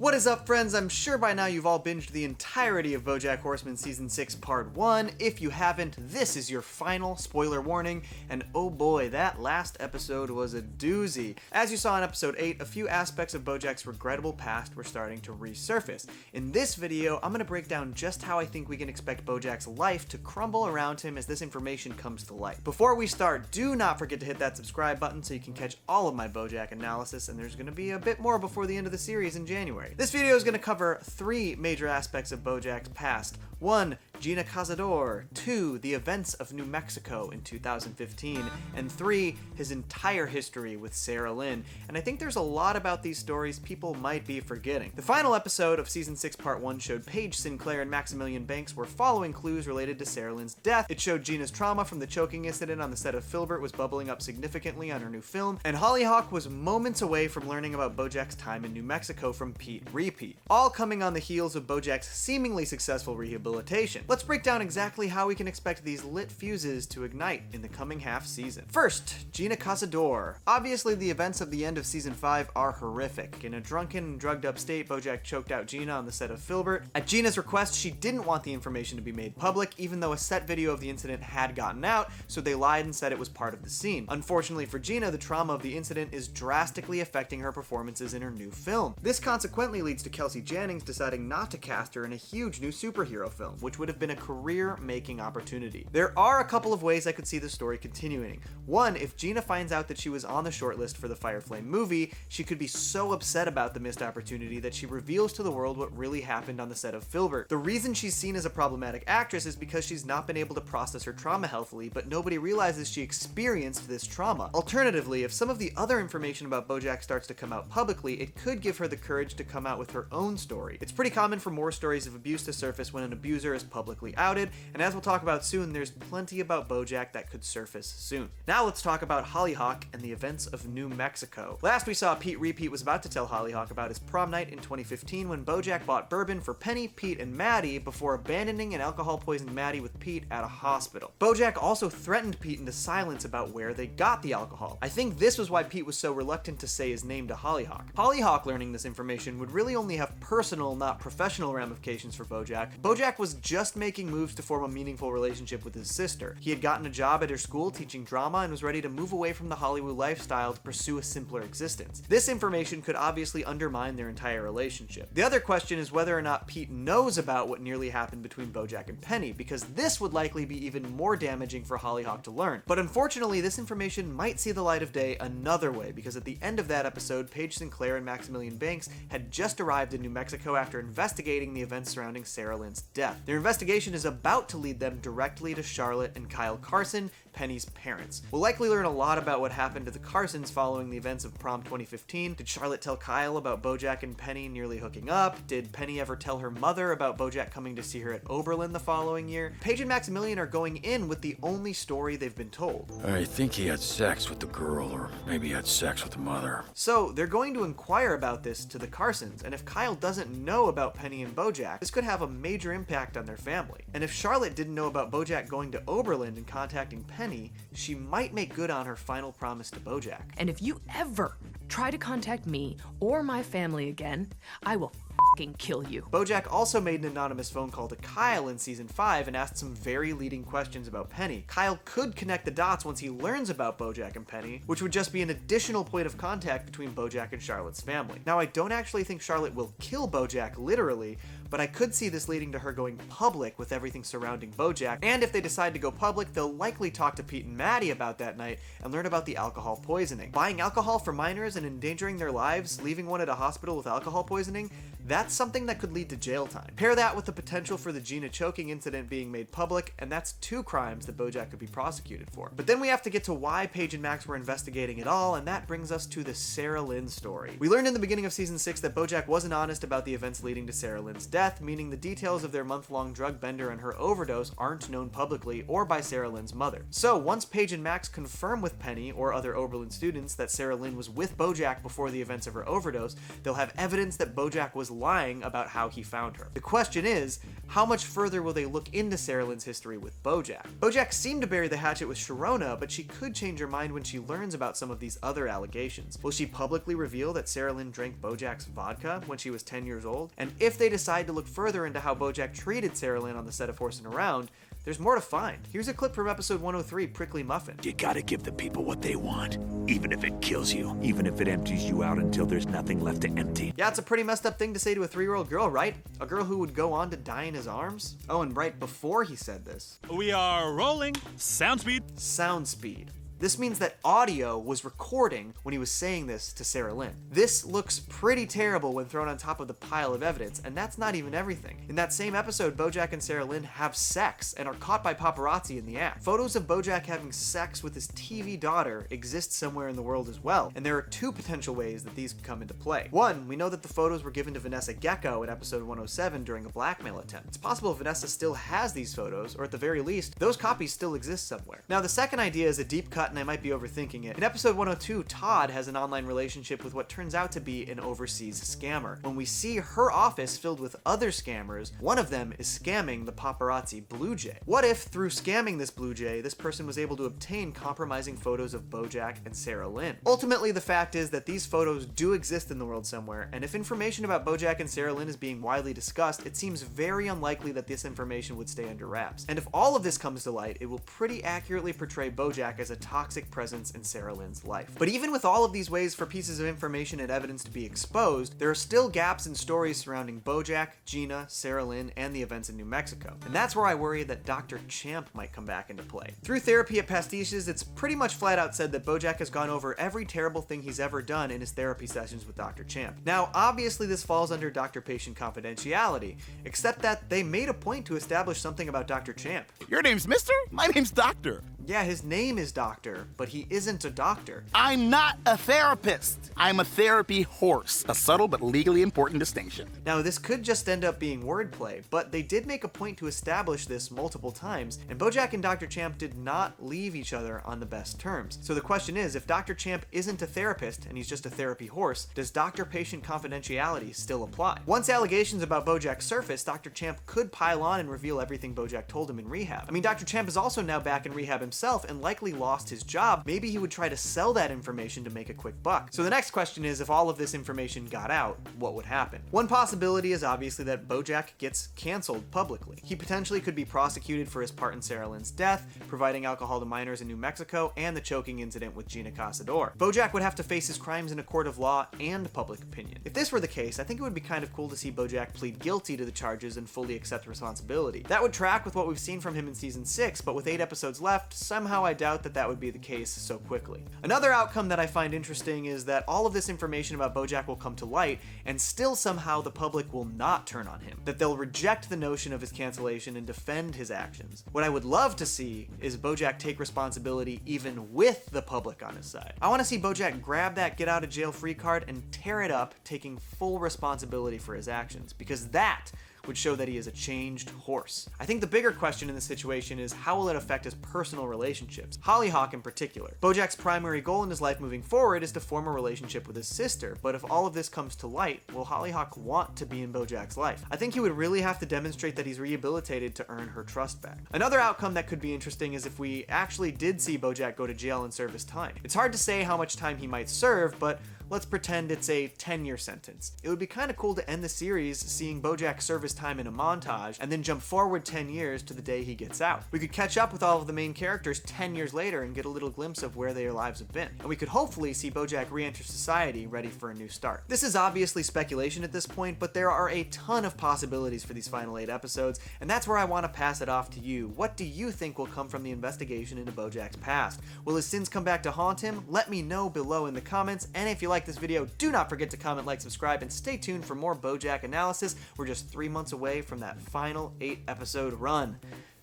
What is up, friends? I'm sure by now you've all binged the entirety of BoJack Horseman Season 6 Part 1. If you haven't, this is your final spoiler warning, and oh boy, that last episode was a doozy. As you saw in Episode 8, a few aspects of BoJack's regrettable past were starting to resurface. In this video, I'm going to break down just how I think we can expect BoJack's life to crumble around him as this information comes to light. Before we start, do not forget to hit that subscribe button so you can catch all of my BoJack analysis, and there's going to be a bit more before the end of the series in January. This video is going to cover 3 major aspects of BoJack's past. 1. Gina Cazador. 2. The events of New Mexico in 2015. And 3. His entire history with Sara Lynn. And I think there's a lot about these stories people might be forgetting. The final episode of Season 6 Part 1 showed Paige Sinclair and Maximilian Banks were following clues related to Sara Lynn's death. It showed Gina's trauma from the choking incident on the set of Filbert was bubbling up significantly on her new film. And Hollyhock was moments away from learning about BoJack's time in New Mexico from Pete Repeat. All coming on the heels of BoJack's seemingly successful rehabilitation. Let's break down exactly how we can expect these lit fuses to ignite in the coming half season. First, Gina Cazador. Obviously, the events of the end of Season 5 are horrific. In a drunken and drugged up state, BoJack choked out Gina on the set of Filbert. At Gina's request, she didn't want the information to be made public, even though a set video of the incident had gotten out, so they lied and said it was part of the scene. Unfortunately for Gina, the trauma of the incident is drastically affecting her performances in her new film. This consequently leads to Kelsey Jennings deciding not to cast her in a huge new superhero film, which would have been a career-making opportunity. There are a couple of ways I could see the story continuing. One, if Gina finds out that she was on the shortlist for the Fireflame movie, she could be so upset about the missed opportunity that she reveals to the world what really happened on the set of Filbert. The reason she's seen as a problematic actress is because she's not been able to process her trauma healthily, but nobody realizes she experienced this trauma. Alternatively, if some of the other information about BoJack starts to come out publicly, it could give her the courage to come out with her own story. It's pretty common for more stories of abuse to surface when an abuser is publicly outed, and as we'll talk about soon, there's plenty about BoJack that could surface soon. Now let's talk about Hollyhock and the events of New Mexico. Last we saw Pete Repeat was about to tell Hollyhock about his prom night in 2015 when BoJack bought bourbon for Penny, Pete, and Maddie before abandoning and alcohol-poisoned Maddie with Pete at a hospital. BoJack also threatened Pete into silence about where they got the alcohol. I think this was why Pete was so reluctant to say his name to Hollyhock. Hollyhock learning this information would really only have personal, not professional ramifications for BoJack. BoJack was just making moves to form a meaningful relationship with his sister. He had gotten a job at her school teaching drama and was ready to move away from the Hollywood lifestyle to pursue a simpler existence. This information could obviously undermine their entire relationship. The other question is whether or not Pete knows about what nearly happened between BoJack and Penny, because this would likely be even more damaging for Hollyhock to learn. But unfortunately, this information might see the light of day another way, because at the end of that episode, Paige Sinclair and Maximilian Banks had just arrived in New Mexico after investigating the events surrounding Sara Lynn's death. Their investigation is about to lead them directly to Charlotte and Kyle Carson, Penny's parents. We'll likely learn a lot about what happened to the Carsons following the events of prom 2015. Did Charlotte tell Kyle about BoJack and Penny nearly hooking up? Did Penny ever tell her mother about BoJack coming to see her at Oberlin the following year? Paige and Maximilian are going in with the only story they've been told. I think he had sex with the girl, or maybe he had sex with the mother. So they're going to inquire about this to the Carsons, and if Kyle doesn't know about Penny and BoJack, this could have a major impact on their family. And if Charlotte didn't know about BoJack going to Oberlin and contacting Penny, she might make good on her final promise to BoJack. And if you ever try to contact me or my family again, I will fucking kill you. BoJack also made an anonymous phone call to Kyle in Season 5 and asked some very leading questions about Penny. Kyle could connect the dots once he learns about BoJack and Penny, which would just be an additional point of contact between BoJack and Charlotte's family. Now, I don't actually think Charlotte will kill BoJack literally, but I could see this leading to her going public with everything surrounding BoJack, and if they decide to go public, they'll likely talk to Pete and Maddie about that night and learn about the alcohol poisoning. Buying alcohol for minors and endangering their lives, leaving one at a hospital with alcohol poisoning, that's something that could lead to jail time. Pair that with the potential for the Gina choking incident being made public, and that's 2 crimes that BoJack could be prosecuted for. But then we have to get to why Paige and Max were investigating it all, and that brings us to the Sara Lynn story. We learned in the beginning of Season 6 that BoJack wasn't honest about the events leading to Sara Lynn's death, meaning the details of their month-long drug bender and her overdose aren't known publicly or by Sara Lynn's mother. So once Paige and Max confirm with Penny or other Oberlin students that Sara Lynn was with BoJack before the events of her overdose, they'll have evidence that BoJack was lying lying about how he found her. The question is, how much further will they look into Sara Lynn's history with BoJack? BoJack seemed to bury the hatchet with Sharona, but she could change her mind when she learns about some of these other allegations. Will she publicly reveal that Sara Lynn drank BoJack's vodka when she was 10 years old? And if they decide to look further into how BoJack treated Sara Lynn on the set of Horse and Around, there's more to find. Here's a clip from episode 103, Prickly Muffin. You gotta give the people what they want, even if it kills you, even if it empties you out until there's nothing left to empty. Yeah, it's a pretty messed up thing to say to a 3-year-old girl, right? A girl who would go on to die in his arms? Oh, and right before he said this. We are rolling. Sound speed. Sound speed. This means that audio was recording when he was saying this to Sara Lynn. This looks pretty terrible when thrown on top of the pile of evidence, and that's not even everything. In that same episode, BoJack and Sara Lynn have sex and are caught by paparazzi in the act. Photos of BoJack having sex with his TV daughter exist somewhere in the world as well, and there are two potential ways that these could come into play. One, we know that the photos were given to Vanessa Gecko in episode 107 during a blackmail attempt. It's possible Vanessa still has these photos, or at the very least, those copies still exist somewhere. Now, the second idea is a deep cut, and I might be overthinking it. In episode 102, Todd has an online relationship with what turns out to be an overseas scammer. When we see her office filled with other scammers, one of them is scamming the paparazzi Blue Jay. What if, through scamming this Blue Jay, this person was able to obtain compromising photos of BoJack and Sara Lynn? Ultimately, the fact is that these photos do exist in the world somewhere, and if information about BoJack and Sara Lynn is being widely discussed, it seems very unlikely that this information would stay under wraps. And if all of this comes to light, it will pretty accurately portray BoJack as a toxic presence in Sara Lynn's life. But even with all of these ways for pieces of information and evidence to be exposed, there are still gaps in stories surrounding BoJack, Gina, Sara Lynn, and the events in New Mexico. And that's where I worry that Dr. Champ might come back into play. Through Therapy at Pastiches, it's pretty much flat out said that BoJack has gone over every terrible thing he's ever done in his therapy sessions with Dr. Champ. Now, obviously this falls under doctor-patient confidentiality, except that they made a point to establish something about Dr. Champ. Your name's Mister? My name's Doctor. Yeah, his name is Doctor, but he isn't a doctor. I'm not a therapist. I'm a therapy horse. A subtle but legally important distinction. Now, this could just end up being wordplay, but they did make a point to establish this multiple times, and BoJack and Dr. Champ did not leave each other on the best terms. So the question is, if Dr. Champ isn't a therapist and he's just a therapy horse, does doctor-patient confidentiality still apply? Once allegations about BoJack surface, Dr. Champ could pile on and reveal everything BoJack told him in rehab. I mean, Dr. Champ is also now back in rehab himself and likely lost his job. Maybe he would try to sell that information to make a quick buck. So the next question is, if all of this information got out, what would happen? One possibility is obviously that BoJack gets canceled publicly. He potentially could be prosecuted for his part in Sara Lynn's death, providing alcohol to minors in New Mexico, and the choking incident with Gina Casador. BoJack would have to face his crimes in a court of law and public opinion. If this were the case, I think it would be kind of cool to see BoJack plead guilty to the charges and fully accept responsibility. That would track with what we've seen from him in season 6, but with 8 episodes left, somehow I doubt that would be the case so quickly. Another outcome that I find interesting is that all of this information about BoJack will come to light, and still somehow the public will not turn on him. That they'll reject the notion of his cancellation and defend his actions. What I would love to see is BoJack take responsibility even with the public on his side. I want to see BoJack grab that get out of jail free card and tear it up, taking full responsibility for his actions, because that would show that he is a changed horse. I think the bigger question in this situation is, how will it affect his personal relationships? Hollyhock in particular. BoJack's primary goal in his life moving forward is to form a relationship with his sister, but if all of this comes to light, will Hollyhock want to be in BoJack's life? I think he would really have to demonstrate that he's rehabilitated to earn her trust back. Another outcome that could be interesting is if we actually did see BoJack go to jail and serve his time. It's hard to say how much time he might serve, but let's pretend it's a 10-year sentence. It would be kind of cool to end the series seeing BoJack serve his time in a montage and then jump forward 10 years to the day he gets out. We could catch up with all of the main characters 10 years later and get a little glimpse of where their lives have been. And we could hopefully see BoJack re-enter society ready for a new start. This is obviously speculation at this point, but there are a ton of possibilities for these final 8 episodes, and that's where I want to pass it off to you. What do you think will come from the investigation into BoJack's past? Will his sins come back to haunt him? Let me know below in the comments, and if you like this video, do not forget to comment, like, subscribe, and stay tuned for more BoJack analysis. We're just 3 months away from that final 8 episode run.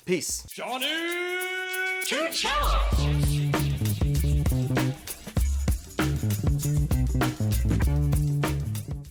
Peace. Johnny! Two Cellos!